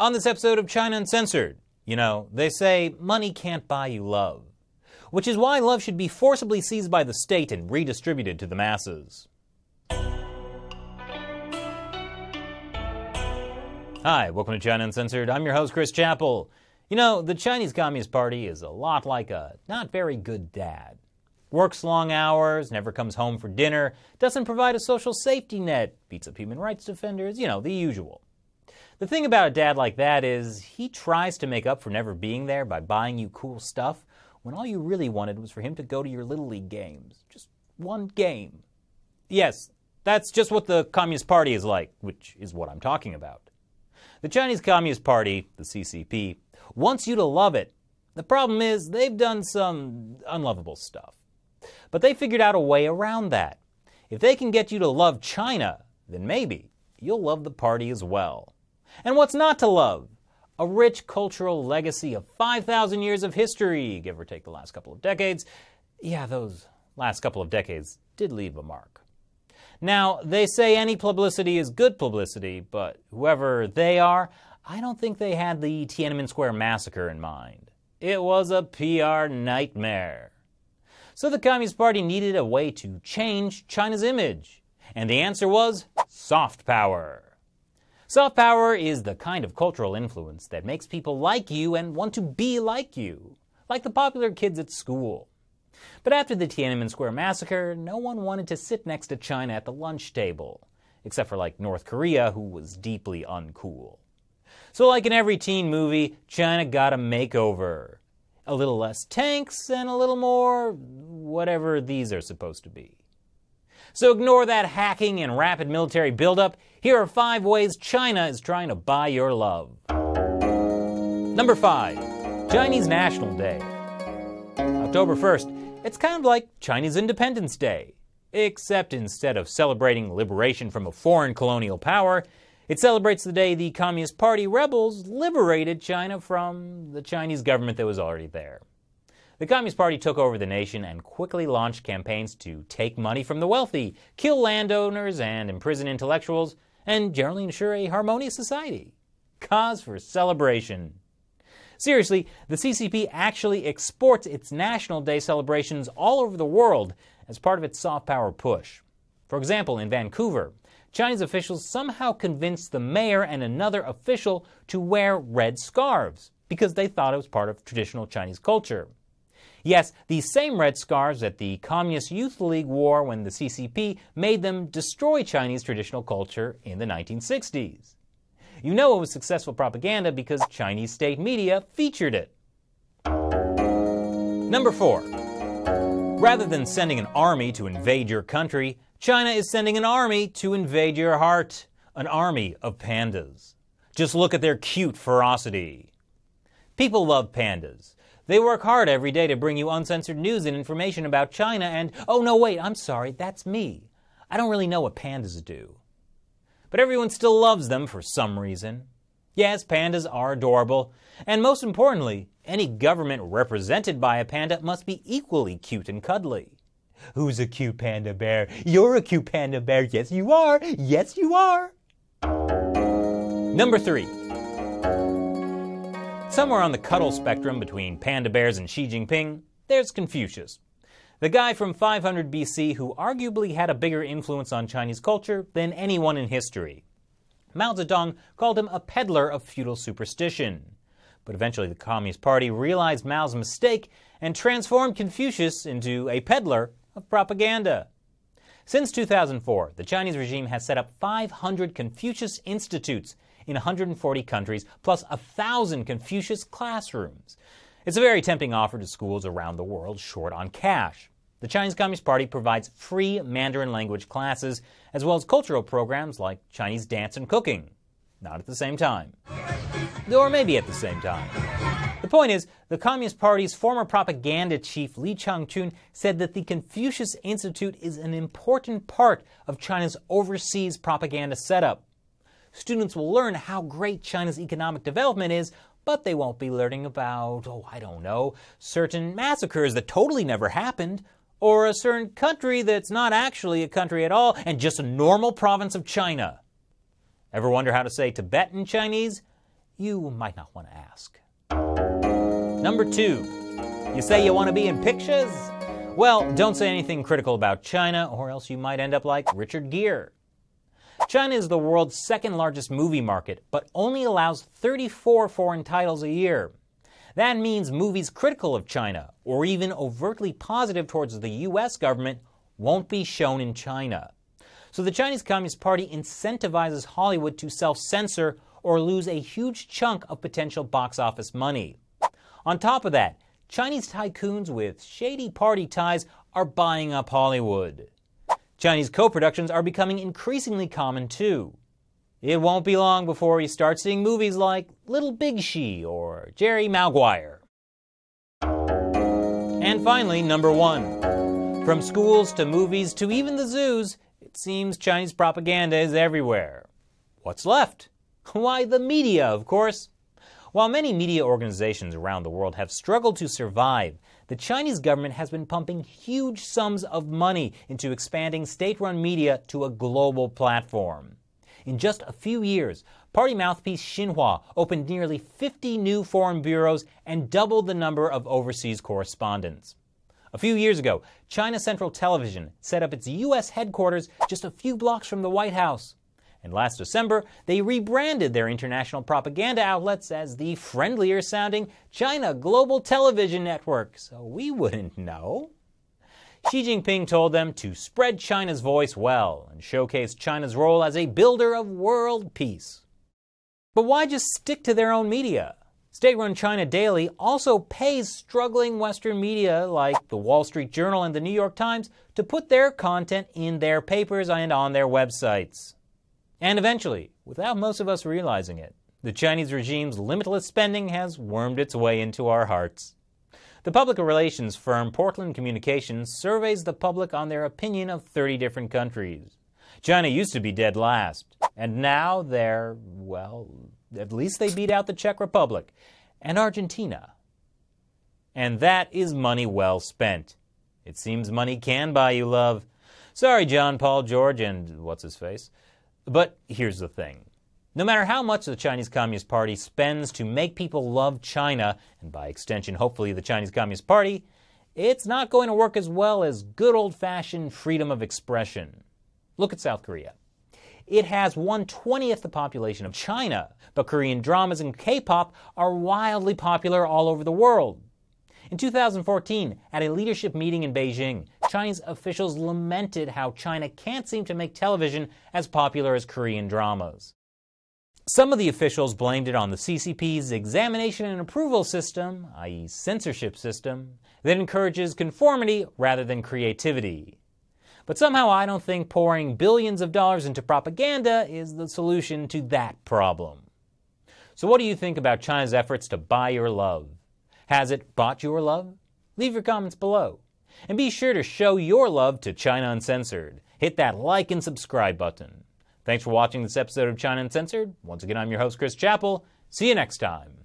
On this episode of China Uncensored, they say money can't buy you love, which is why love should be forcibly seized by the state and redistributed to the masses. Hi, welcome to China Uncensored. I'm your host, Chris Chappell. The Chinese Communist Party is a lot like a not very good dad. Works long hours, never comes home for dinner, doesn't provide a social safety net, beats up human rights defenders, the usual. The thing about a dad like that is he tries to make up for never being there by buying you cool stuff when all you really wanted was for him to go to your Little League games. Just one game. Yes, that's just what the Communist Party is like, which is what I'm talking about. The Chinese Communist Party, the CCP, wants you to love it. The problem is they've done some unlovable stuff. But they figured out a way around that. If they can get you to love China, then maybe you'll love the party as well. And what's not to love? A rich cultural legacy of 5,000 years of history, give or take the last couple of decades. Yeah, those last couple of decades did leave a mark. Now, they say any publicity is good publicity, but whoever they are, I don't think they had the Tiananmen Square massacre in mind. It was a PR nightmare. So the Communist Party needed a way to change China's image. And the answer was soft power. Soft power is the kind of cultural influence that makes people like you and want to be like you, like the popular kids at school. But after the Tiananmen Square massacre, no one wanted to sit next to China at the lunch table, except for North Korea, who was deeply uncool. So like in every teen movie, China got a makeover. A little less tanks and a little more whatever these are supposed to be. So ignore that hacking and rapid military buildup. Here are 5 ways China is trying to buy your love. Number 5, Chinese National Day. October 1st, it's kind of like Chinese Independence Day, except instead of celebrating liberation from a foreign colonial power, it celebrates the day the Communist Party rebels liberated China from the Chinese government that was already there. The Communist Party took over the nation and quickly launched campaigns to take money from the wealthy, kill landowners and imprison intellectuals, and generally ensure a harmonious society. Cause for celebration. Seriously, the CCP actually exports its National Day celebrations all over the world as part of its soft power push. For example, in Vancouver, Chinese officials somehow convinced the mayor and another official to wear red scarves because they thought it was part of traditional Chinese culture. Yes, these same red scarves that the Communist Youth League wore when the CCP made them destroy Chinese traditional culture in the 1960s. You know it was successful propaganda because Chinese state media featured it. Number 4. Rather than sending an army to invade your country, China is sending an army to invade your heart. An army of pandas. Just look at their cute ferocity. People love pandas. They work hard every day to bring you uncensored news and information about China and, oh no wait, I'm sorry, that's me. I don't really know what pandas do. But everyone still loves them for some reason. Yes, pandas are adorable. And most importantly, any government represented by a panda must be equally cute and cuddly. Who's a cute panda bear? You're a cute panda bear. Yes, you are. Yes, you are. Number 3. Somewhere on the cuddle spectrum between panda bears and Xi Jinping, there's Confucius. The guy from 500 BC who arguably had a bigger influence on Chinese culture than anyone in history. Mao Zedong called him a peddler of feudal superstition. But eventually the Communist Party realized Mao's mistake and transformed Confucius into a peddler of propaganda. Since 2004, the Chinese regime has set up 500 Confucius institutes in 140 countries, plus 1,000 Confucius classrooms. It's a very tempting offer to schools around the world short on cash. The Chinese Communist Party provides free Mandarin language classes, as well as cultural programs like Chinese dance and cooking. Not at the same time. Or maybe at the same time. The point is, the Communist Party's former propaganda chief Li Changchun said that the Confucius Institute is an important part of China's overseas propaganda setup. Students will learn how great China's economic development is, but they won't be learning about, certain massacres that totally never happened, or a certain country that's not actually a country at all and just a normal province of China. Ever wonder how to say Tibet in Chinese? you might not want to ask. Number 2. You say you want to be in pictures? Well, don't say anything critical about China, or else you might end up like Richard Gere. China is the world's second largest movie market, but only allows 34 foreign titles a year. That means movies critical of China, or even overtly positive towards the US government, won't be shown in China. So the Chinese Communist Party incentivizes Hollywood to self-censor or lose a huge chunk of potential box office money. On top of that, Chinese tycoons with shady party ties are buying up Hollywood. Chinese co-productions are becoming increasingly common too. It won't be long before you start seeing movies like Little Big She or Jerry Maguire. And finally, number 1. From schools to movies to even the zoos, it seems Chinese propaganda is everywhere. What's left? Why, the media, of course. While many media organizations around the world have struggled to survive, the Chinese government has been pumping huge sums of money into expanding state-run media to a global platform. In just a few years, party mouthpiece Xinhua opened nearly 50 new foreign bureaus and doubled the number of overseas correspondents. A few years ago, China Central Television set up its U.S. headquarters just a few blocks from the White House. And last December, they rebranded their international propaganda outlets as the friendlier-sounding China Global Television Network, so we wouldn't know. Xi Jinping told them to spread China's voice well and showcase China's role as a builder of world peace. But why just stick to their own media? State-run China Daily also pays struggling Western media like the Wall Street Journal and the New York Times to put their content in their papers and on their websites. And eventually, without most of us realizing it, the Chinese regime's limitless spending has wormed its way into our hearts. The public relations firm Portland Communications surveys the public on their opinion of 30 different countries. China used to be dead last, and now they're, well, at least they beat out the Czech Republic and Argentina. And that is money well spent. It seems money can buy you love. Sorry, John, Paul, George, and what's-his-face. But here's the thing. No matter how much the Chinese Communist Party spends to make people love China, and by extension, hopefully the Chinese Communist Party, it's not going to work as well as good old-fashioned freedom of expression. Look at South Korea. It has 1/20th the population of China, but Korean dramas and K-pop are wildly popular all over the world. In 2014, at a leadership meeting in Beijing, Chinese officials lamented how China can't seem to make television as popular as Korean dramas. Some of the officials blamed it on the CCP's examination and approval system, i.e. censorship system, that encourages conformity rather than creativity. But somehow I don't think pouring billions of dollars into propaganda is the solution to that problem. So what do you think about China's efforts to buy your love? Has it bought your love? Leave your comments below. And be sure to show your love to China Uncensored. Hit that like and subscribe button. Thanks for watching this episode of China Uncensored. Once again, I'm your host, Chris Chappell. See you next time.